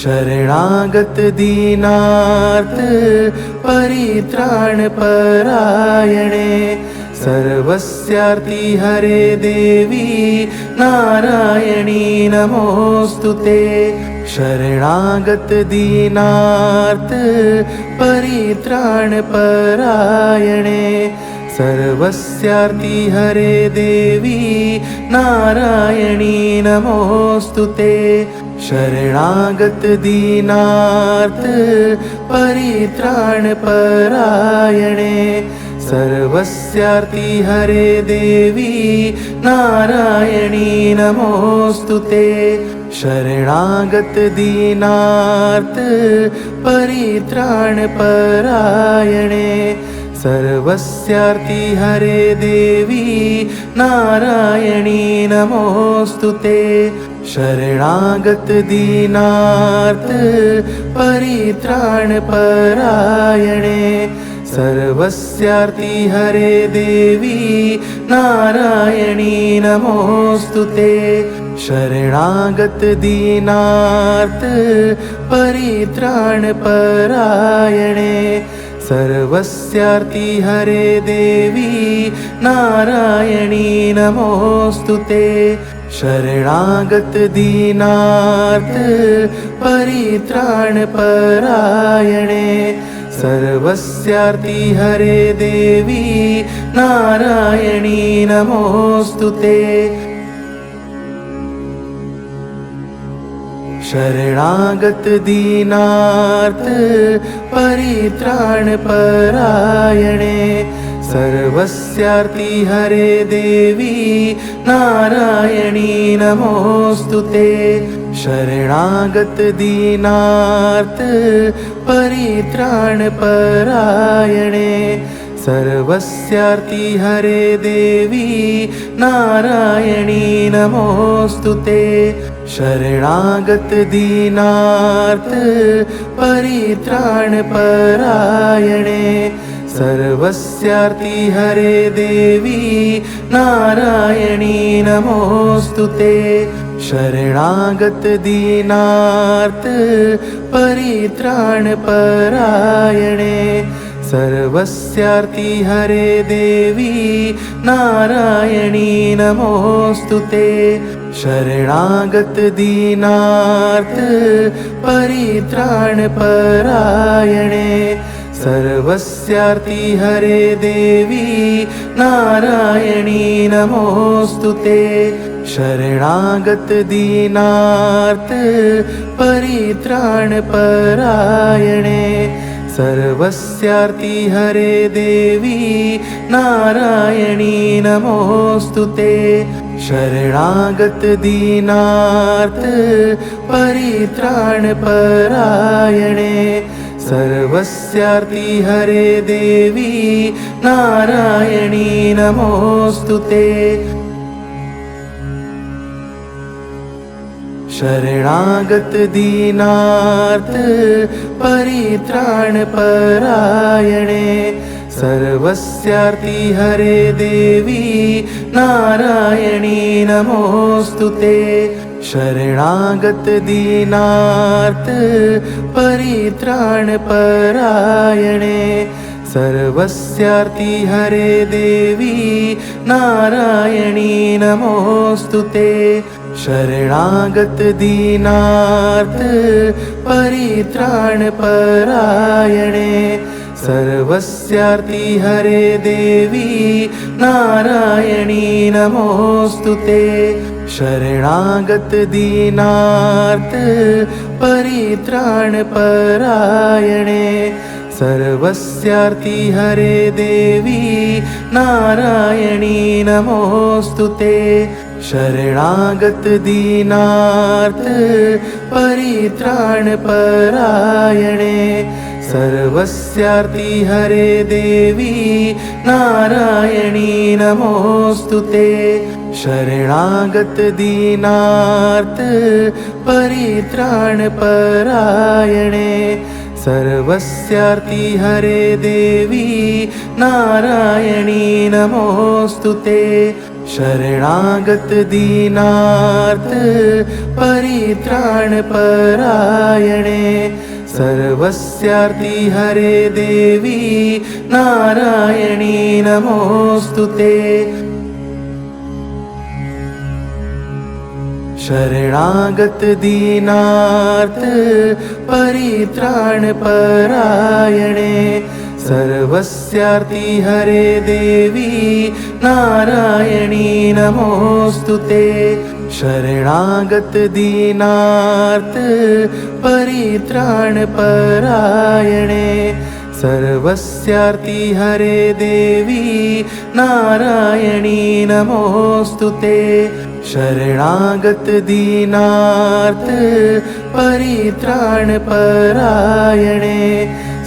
शरणागत दीनार्त परित्राण परायणे सर्वस्यार्ति हरे देवी नारायणी नमोस्तुते। शरणागत दीनार्त परित्राण परायणे सर्वस्यार्ति हरे देवी नारायणी नमोस्तुते। शरणागत दीनार्त परित्राण परायणे सर्वस्यार्ति हरे देवी नारायणी नमोस्तुते। शरणागत दीनार्त परित्राण परायणे सर्वस्यार्ति हरे देवी नारायणी नमोस्तुते। शरणागत दीनार्त परित्राण परायणे सर्वस्यार्ति हरे देवी नारायणी नमोस्तुते। शरणागत दीनार्त परित्राण परायणे सर्वस्यार्ति हरे देवी नारायणी नमोस्तुते। शरणागत दीनार्त परित्राण परायणे सर्वस्यार्ति हरे देवी नारायणी नमोस्तुते। शरणागत दीनार्त परित्राण परायणे सर्वस्यार्ति हरे देवी नारायणी नमोस्तुते। शरणागत दीनार्त परित्राण परायणे सर्वस्यार्ति हरे देवी नारायणी नमोस्तुते। शरणागत दीनार्त परित्राण परायणे सर्वस्यार्ति हरे देवी नारायणी नमोस्तुते। शरणागत दीनार्त परित्राण परायणे सर्वस्यार्ति हरे देवी नारायणी नमोस्तुते। शरणागत दीनार्त परित्राण परायणे सर्वस्यार्ति हरे देवी नारायणी नमोस्तुते। शरणागत दीनार्त परित्राण परायणे सर्वस्यार्ति हरे देवी नारायणी नमोस्तुते। शरणागत दीनार्त परित्राण परायणे सर्वस्यार्ति हरे देवी नारायणी नमोस्तुते। शरणागत दीनार्त परित्राण परायणे सर्वस्यार्ति हरे देवी नारायणी नमोस्तुते। शरणागत दीनार्त परित्राण परायणे सर्वस्यार्ति हरे देवी नारायणी नमोस्तुते। शरणागत दीनार्त परित्राण परायणे सर्वस्यार्ति हरे देवी नारायणी नमोस्तुते। शरणागत दीनार्त परित्राण परायणे सर्वस्यार्ति हरे देवी नारायणी नमोस्तुते। शरणागत दीनार्त परित्राण परायणे सर्वस्यार्ति हरे देवी नारायणी नमोस्तुते। शरणागत दीनार्त परित्राण परायणे सर्वस्यार्ति हरे देवी नारायणी नमोस्तुते। शरणागत दीनार्त परित्राणपरायणे सर्वस्यार्ति हरे देवी नारायणी नमोस्तुते। शरणागत दीनार्थ परित्राणपरायणे सर्वस्यार्ति हरे देवी नारायणी नमोस्तुते। शरणागत दीनार्थ परित्राणपरायणे सर्वस्यार्ति हरे देवी नारायणी नमोस्तुते। शरणागत दीनार्थ परित्राणपरायणे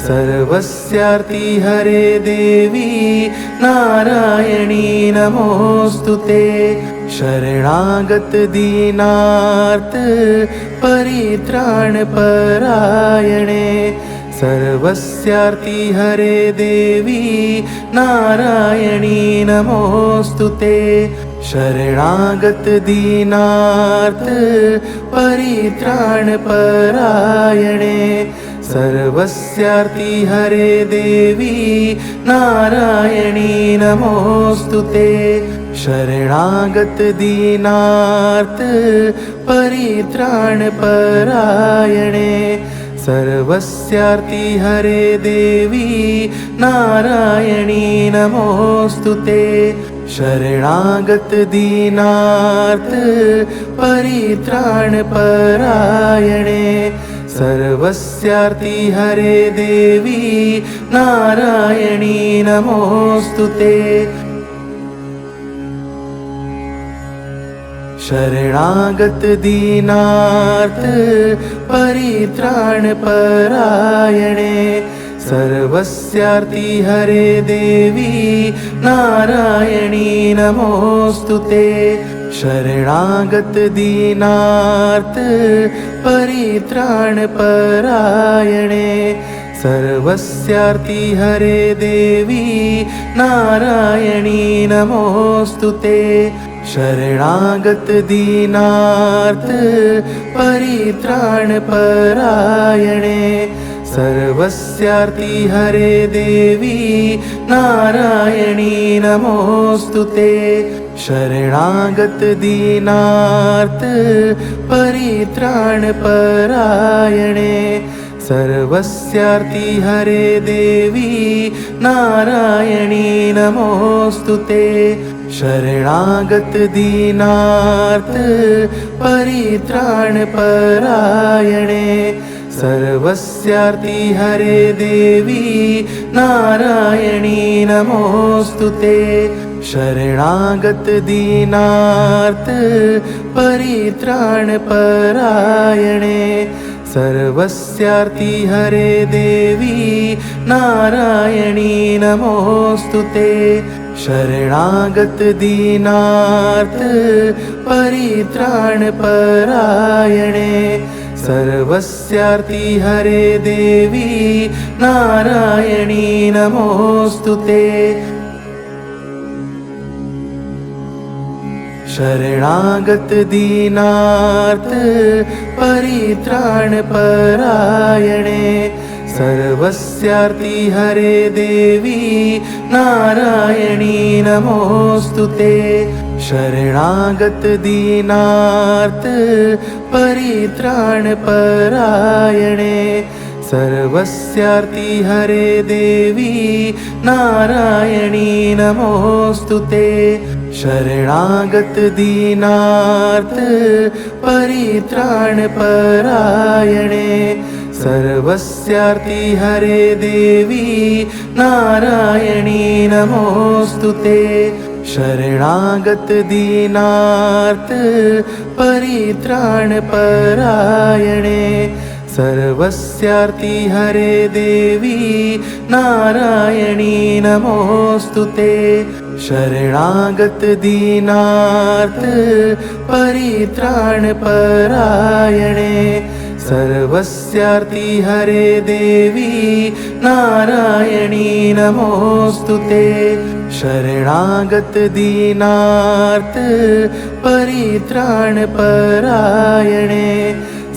सर्वस्यार्ति हरे देवी नारायणी नमोस्तुते। शरणागत दीनार्थ परित्राणपरायणे सर्वस्यार्ति हरे देवी नारायणी नमोस्तुते। शरणागत दीनार्थ परित्राणपरायणे सर्वस्यार्ति हरे देवी नारायणी नमोस्तुते। शरणागत दीनार्थ परित्राणपरायणे सर्वस्यार्ति हरे देवी नारायणी नमोस्तुते। शरणागत दीनार्थ परित्राणपरायणे सर्वस्यार्ति हरे देवी नारायणी नमोस्तुते। शरणागत दीनार्थ परित्राणपरायणे सर्वस्यार्ति हरे देवी नारायणी नमोस्तुते। शरणागत दीनार्थ परित्राणपरायणे सर्वस्यार्ति हरे देवी नारायणी नमोस्तुते। शरणागत दीनार्थ परित्राणपरायणे सर्वस्यार्ति हरे देवी नारायणी नमोस्तुते। शरणागत दीनार्थ परित्राणपरायणे सर्वस्यार्ति हरे देवी नारायणी नमोस्तुते। शरणागत दीनार्थ परित्राणपरायणे सर्वस्यार्ति हरे देवी नारायणी नमोस्तुते। शरणागत दीनार्थ परित्राणपरायणे सर्वस्यार्ति हरे देवी नारायणी नमोस्तुते। शरणागत दीनार्थ परित्राणपरायणे सर्वस्यार्ति हरे देवी नारायणी नमोस्तुते। शरणागत दीनार्थ परित्राणपरायणे सर्वस्यार्ति हरे देवी नारायणी नमोस्तुते। शरणागत दीनार्थ परित्राणपरायणे सर्वस्यार्ति हरे देवी नारायणी नमोस्तुते। शरणागत दीनार्थ परित्राणपरायणे सर्वस्यार्ति हरे देवी नारायणी नमोस्तुते। शरणागत दीनार्थ परित्राणपरायणे सर्वस्यार्ति हरे देवी नारायणी नमोस्तुते। शरणागत दीनार्थ परित्राणपरायणे सर्वस्यार्ति हरे देवी नारायणी नमोस्तुते। शरणागत दीनार्त परित्राणपरायणे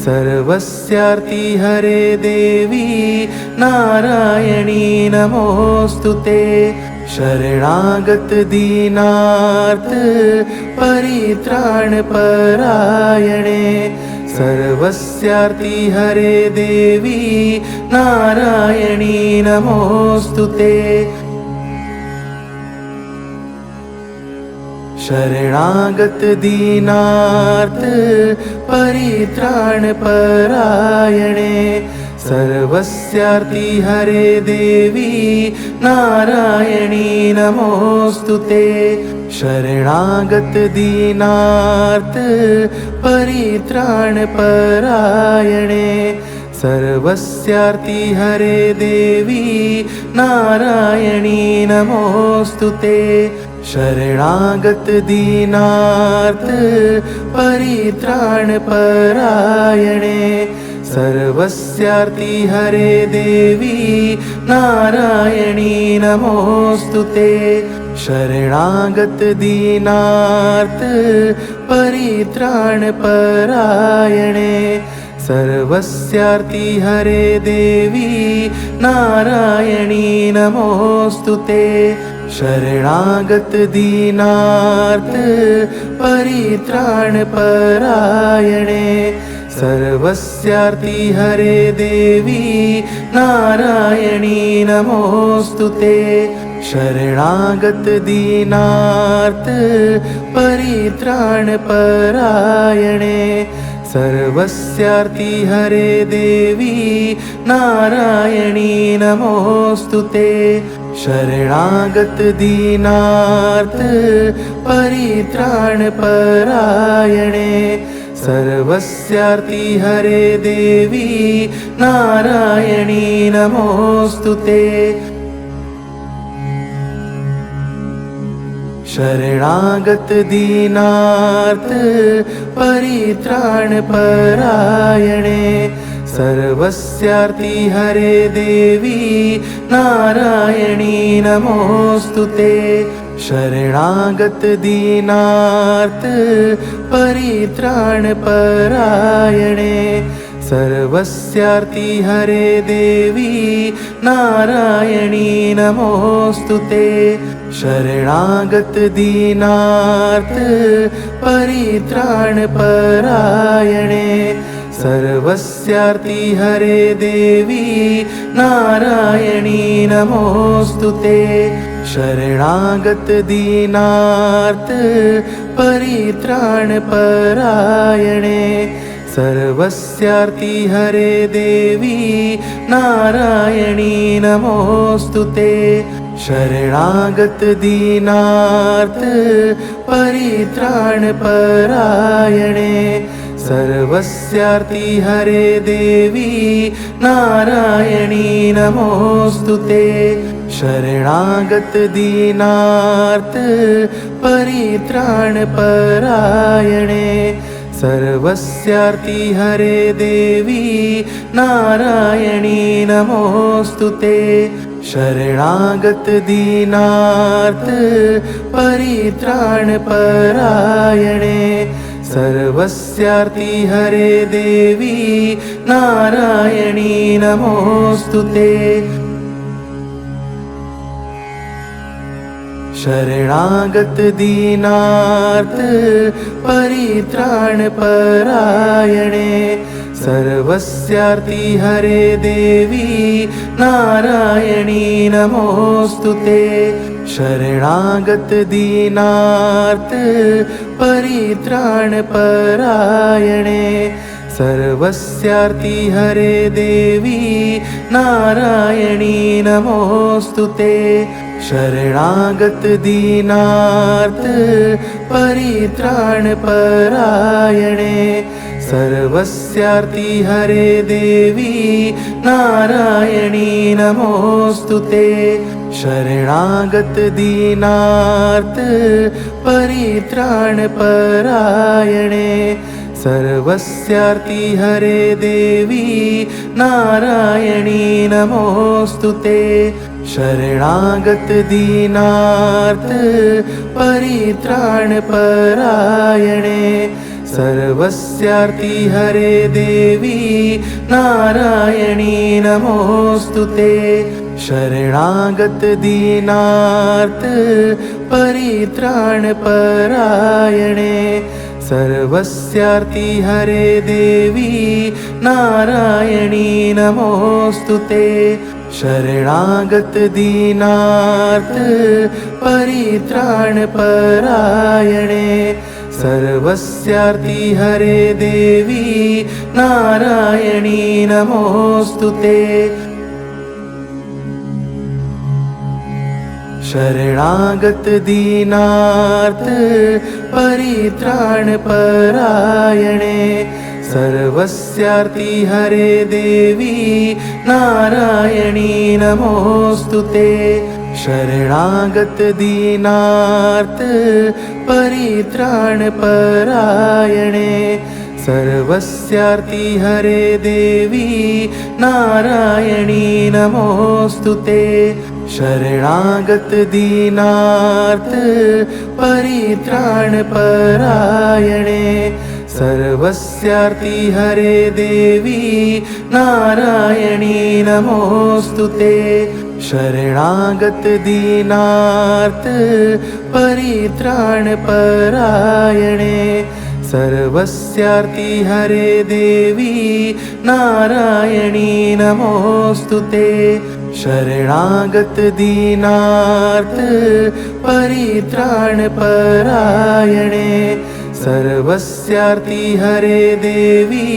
सर्वस्यार्ति हरे देवी नारायणी नमोस्तुते शरणागत दीनार्त परित्राणपरायणे सर्वस्यार्ति हरे देवी नारायणी नमोस्तुते शरणागत दीनार्त परित्राणपरायणे सर्वस्यार्ति हरे देवी नारायणी नमोस्तुते शरणागत दीनार्त परित्राणपरायणे सर्वस्यार्ति हरे देवी नारायणी नमोस्तुते शरणागत दीनार्त परित्राणपरायणे सर्वस्यार्ति हरे देवी नारायणी नमोस्तुते शरणागत दीनार्त परित्राणपरायणे सर्वस्यार्ति हरे देवी नारायणी नमोस्तुते शरणागत दीनार्त परित्राणपरायणे सर्वस्यार्ति हरे देवी नारायणी नमोस्तुते शरणागत दीनार्त परित्राणपरायणे सर्वस्यार्ति हरे देवी नारायणी नमोस्तुते शरणागत दीनार्त परित्राणपरायणे सर्वस्यार्ति हरे देवी नारायणी नमोस्तुते शरणागत दीनार्त परित्राणपरायणे सर्वस्यार्ति हरे देवी नारायणी नमोस्तुते शरणागत दीनार्त परित्राणपरायणे सर्वस्यार्ति हरे देवी नारायणी नमोस्तुते शरणागत दीनार्त परित्राणपरायणे सर्वस्यार्ति हरे देवी नारायणी नमोस्तुते शरणागत दीनार्त परित्राणपरायणे सर्वस्यार्ति हरे देवी नारायणी नमोस्तुते शरणागत दीनार्त परित्राणपरायणे सर्वस्यार्ति हरे देवी नारायणी नमोस्तुते शरणागत दीनार्त परित्राणपरायणे सर्वस्यार्ति हरे देवी नारायणी नमोस्तुते शरणागत दीनार्त परित्राणपरायणे सर्वस्यार्ति हरे देवी नारायणी नमोस्तुते शरणागत दीनार्त परित्राणपरायणे सर्वस्यार्ति हरे देवी नारायणी नमोस्तुते शरणागत दीनार्त परित्राणपरायणे सर्वस्यार्ति हरे देवी नारायणी नमोस्तुते शरणागत दीनार्त परित्राणपरायणे सर्वस्यार्ति हरे देवी नारायणी नमोस्तुते शरणागत दीनार्त परित्राणपरायणे सर्वस्यार्ति हरे देवी नारायणी नमोस्तुते शरणागत दीनार्त परित्राणपरायणे सर्वस्यार्ति हरे देवी नारायणी नमोस्तुते शरणागत दीनार्त परित्राणपरायणे सर्वस्यार्ति हरे देवी नारायणी नमोस्तुते शरणागत दीनार्त परित्राणपरायणे सर्वस्यार्ति हरे देवी नारायणी नमोस्तुते शरणागत दीनार्त परित्राणपरायणे सर्वस्यार्ति हरे देवी नारायणी नमोस्तुते शरणागत दीनार्त परित्राणपरायणे सर्वस्यार्ति हरे देवी नारायणी नमोस्तुते शरणागत दीनार्त परित्राणपरायणे सर्वस्यार्ति हरे देवी नारायणी नमोस्तुते शरणागत दीनार्त परित्राणपरायणे सर्वस्यार्ति हरे देवी नारायणी नमोस्तुते शरणागत दीनार्त परित्राणपरायणे सर्वस्यार्ति हरे देवी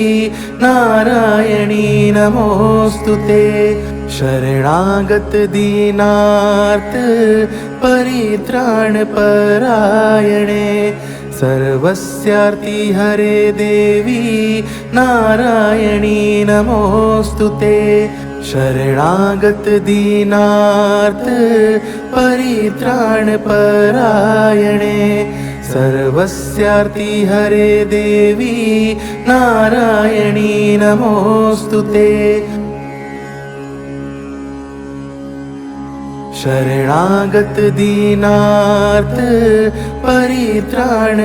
नारायणी नमोस्तुते शरणागत दीनार्त परित्राणपरायणे सर्वस्यार्ति हरे देवी नारायणी नमोस्तुते शरणागत दीनार्त परित्राणपरायणे सर्वस्यार्ति हरे देवी नारायणी नमोस्तुते शरणागत दीनार्त परित्राणपरायणे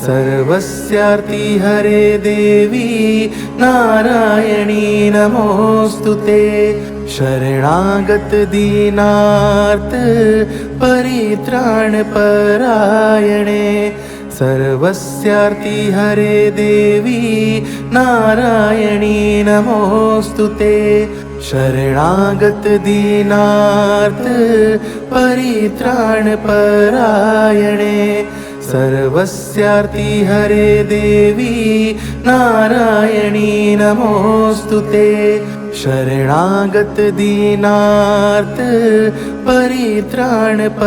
सर्वस्यार्ति हरे देवी नारायणी नमोस्तुते शरणागत दीनार्त परित्राणपरायणे सर्वस्यार्ति हरे देवी नारायणी नमोस्तुते शरणागत दीनार्त परित्राणपरायणे सर्वस्यार्ति हरे देवी नारायणी नमोस्तुते शरणागत दीनार्त परित्राणपरायणे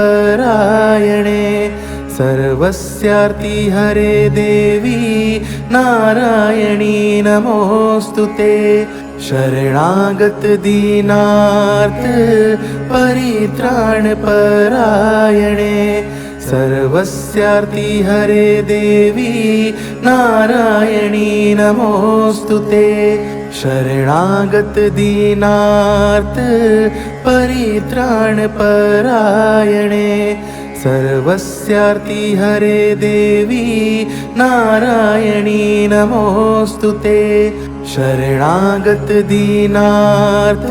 सर्वस्यार्ति हरे देवी नारायणी नमोस्तुते शरणागत दीनार्त परित्राणपरायणे सर्वस्यार्ति हरे देवी नारायणी नमोस्तुते शरणागत दीनार्त परित्राणपरायणे सर्वस्यार्ति हरे देवी नारायणी नमोस्तुते शरणागत दीनार्त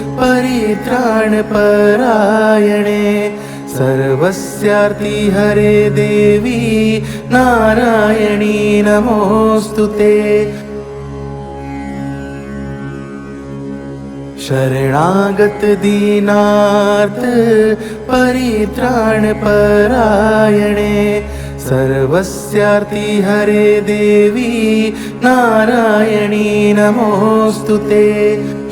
परित्राणपरायणे सर्वस्यार्ति हरे देवी नारायणी नमोस्तुते शरणागत दीनार्त परित्राणपरायणे सर्वस्यार्ति हरे देवी नारायणी नमोस्तुते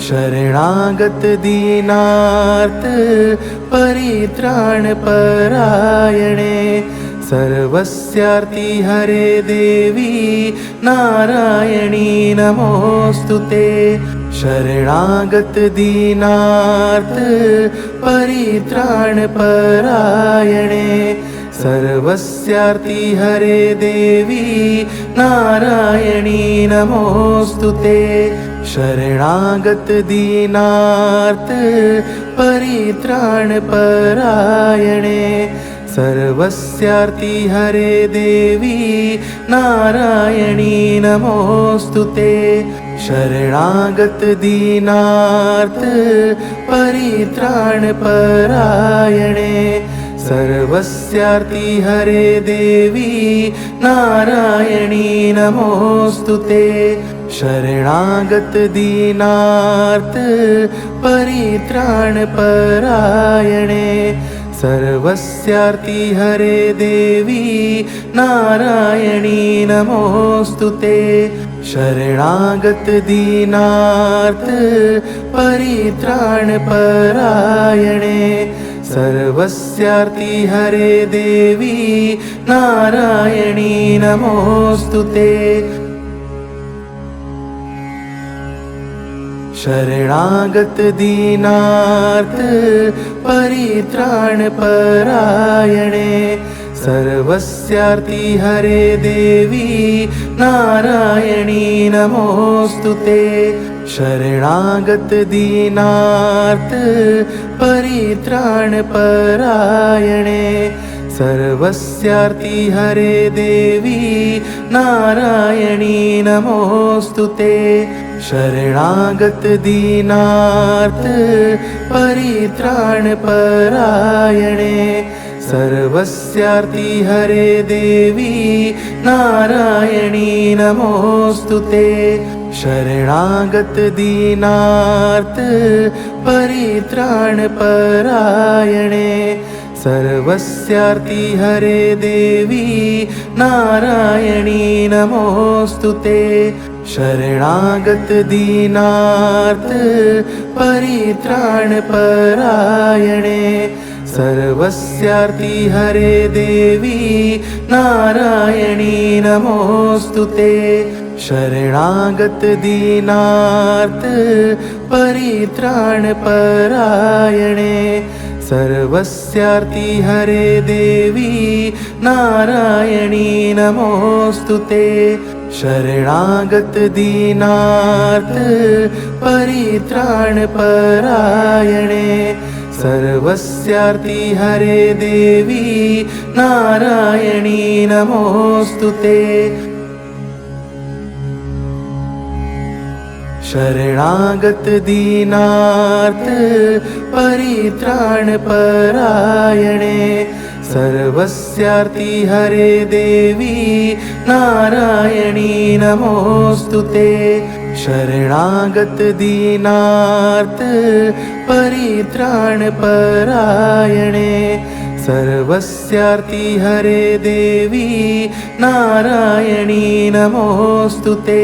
शरणागत दीनार्त परित्राणपरायणे सर्वस्यार्ति हरे देवी नारायणी नमोस्तुते शरणागत दीनार्त परित्राणपरायणे सर्वस्यार्ति हरे देवी नारायणी नमोस्तुते शरणागत दीनार्त परित्राण परायणे सर्वस्यार्ति हरे देवी नारायणी नमोस्तुते शरणागत दीनार्त परित्राण परायणे सर्वस्यार्ति हरे देवी नारायणी नमोस्तुते शरणागत दीनार्त परित्राण परायणे सर्वस्यार्ति हरे देवी नारायणी नमोस्तुते शरणागत दीनार्त परित्राण परायणे सर्वस्यार्ति हरे देवी नारायणी नमोस्तुते शरणागत दीनार्त परित्राण परायणे सर्वस्यार्ति हरे देवी नारायणी नमोस्तुते शरणागत दीनार्त परित्राण परायणे सर्वस्यार्ति हरे देवी नारायणी नमोस्तुते शरणागत दीनार्त परित्राण परायणे सर्वस्यार्ति हरे देवी नारायणी नमोस्तुते शरणागत दीनार्त परित्राण परायणे सर्वस्यार्ति हरे देवी नारायणी नमोस्तुते शरणागत दीनार्त परित्राण परायणे सर्वस्यार्ति हरे देवी नारायणी नमोस्तुते शरणागत दीनार्त परित्राण परायणे सर्वस्यार्ति हरे देवी नारायणी नमोस्तुते शरणागत दीनार्त परित्राण परायणे सर्वस्यार्ति हरे देवी नारायणी नमोस्तुते शरणागत दीनार्त परित्राण परायणे सर्वस्यार्ति हरे देवी नारायणी नमोस्तुते शरणागत दीनार्त परित्राण परायणे सर्वस्यार्ति हरे देवी नारायणी नमोस्तुते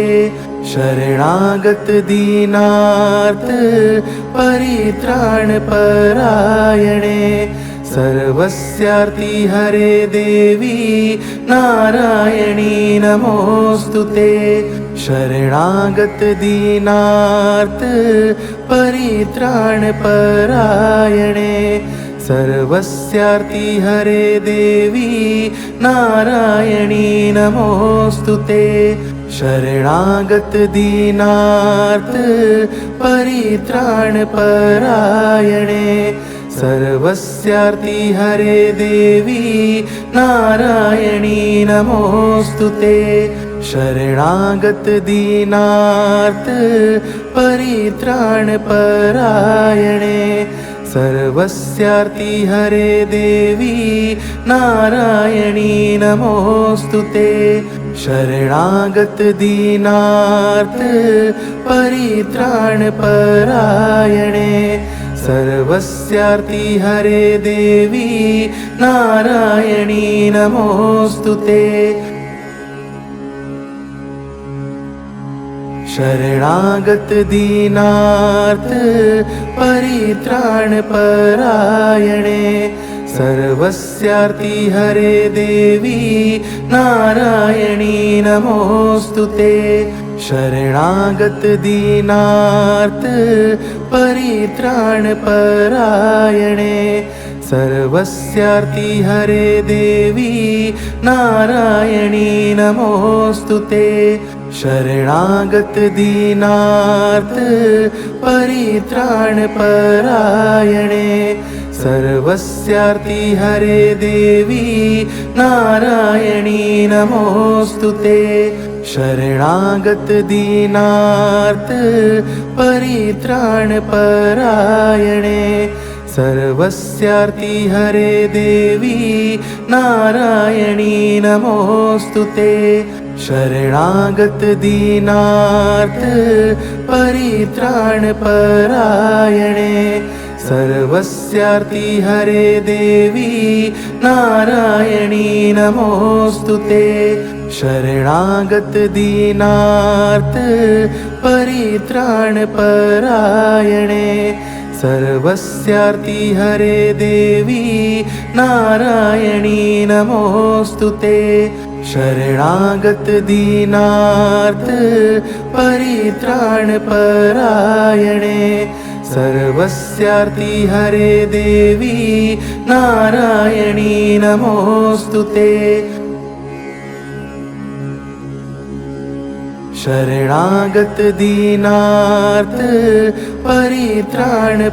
शरणागत दीनार्त परित्राण परायणे सर्वस्यार्ति हरे देवी नारायणी नमोस्तुते शरणागत दीनार्त परित्राण परायणे सर्वस्यार्ति हरे देवी नारायणी नमोस्तुते शरणागत दीनार्त परित्राण परायणे सर्वस्यार्ति हरे देवी नारायणी नमोस्तुते शरणागत दीनार्त परित्राण परायणे सर्वस्यार्ति हरे देवी नारायणी नमोस्तुते शरणागत दीनार्त परित्राण परायणे सर्वस्यार्ति हरे देवी नारायणी नमोस्तुते शरणागत दीनार्त परित्राण परायणे सर्वस्यार्ति हरे देवी नारायणी नमोस्तुते शरणागत दीनार्त परित्राण परायणे सर्वस्यार्ति हरे देवी नारायणी नमोस्तुते शरणागत दीनार्त परित्राणपरायणे सर्वस्यार्ति हरे देवी नारायणी नमोस्तुते शरणागत दीनार्त परित्राणपरायणे सर्वस्यार्ति हरे देवी नारायणी नमोस्तुते शरणागत दीनार्त परित्राणपरायणे सर्वस्यार्ति हरे देवी नारायणी नमोस्तुते शरणागत दीनार्त परित्राणपरायणे सर्वस्यार्ति हरे देवी नारायणी नमोस्तुते शरणागत दीनार्त परित्राणपरायणे सर्वस्यार्ति हरे देवी नारायणी नमोस्तुते शरणागत दीनार्त परित्राणपरायणे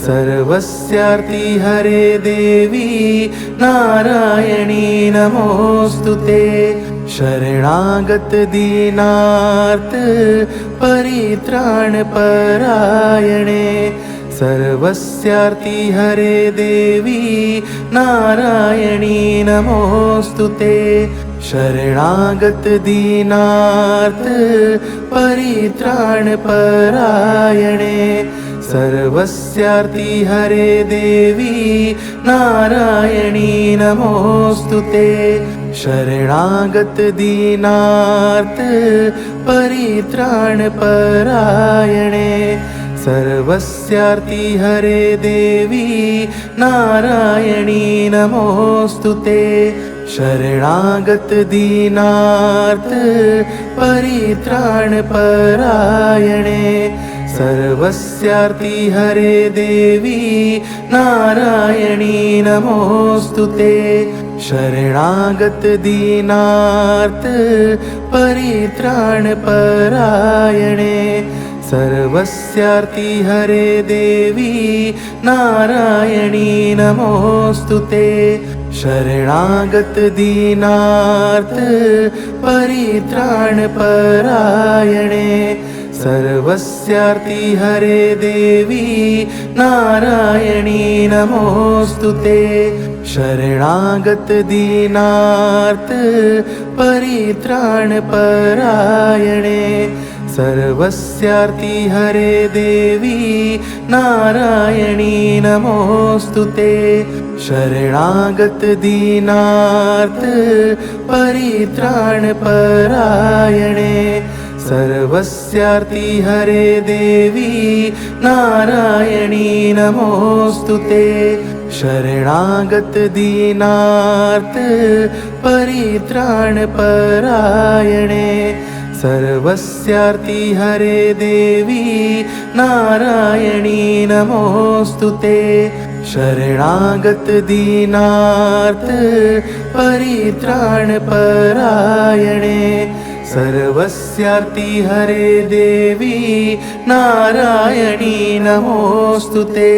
सर्वस्यार्ति हरे देवी नारायणी नमोस्तुते शरणागत दीनार्त परित्राणपरायणे सर्वस्यार्ति हरे देवी नारायणी नमोस्तुते शरणागत दीनार्त परित्राणपरायणे सर्वस्यार्ति हरे देवी नारायणी नमोस्तुते शरणागत दीनार्त परित्राणपरायणे सर्वस्यार्ति हरे देवी नारायणी नमोस्तुते शरणागत दीनार्त परित्राणपरायणे सर्वस्यार्ति हरे देवी नारायणी नमोस्तुते शरणागत दीनार्त परित्राणपरायणे सर्वस्यार्ति हरे देवी नारायणी नमोस्तुते शरणागत दीनार्त परित्राणपरायणे सर्वस्यार्ति हरे देवी नारायणी नमोस्तुते शरणागत दीनार्त परित्राणपरायणे सर्वस्यार्ति हरे देवी नारायणी नमोस्तुते शरणागत दीनार्त परित्राणपरायणे सर्वस्यार्ति हरे देवी नारायणी नमोस्तुते शरणागत दीनार्त परित्राणपरायणे सर्वस्यार्ति हरे देवी नारायणी नमोस्तुते शरणागत दीनार्त परित्राणपरायणे सर्वस्यार्ति हरे देवी नारायणी नमोस्तुते।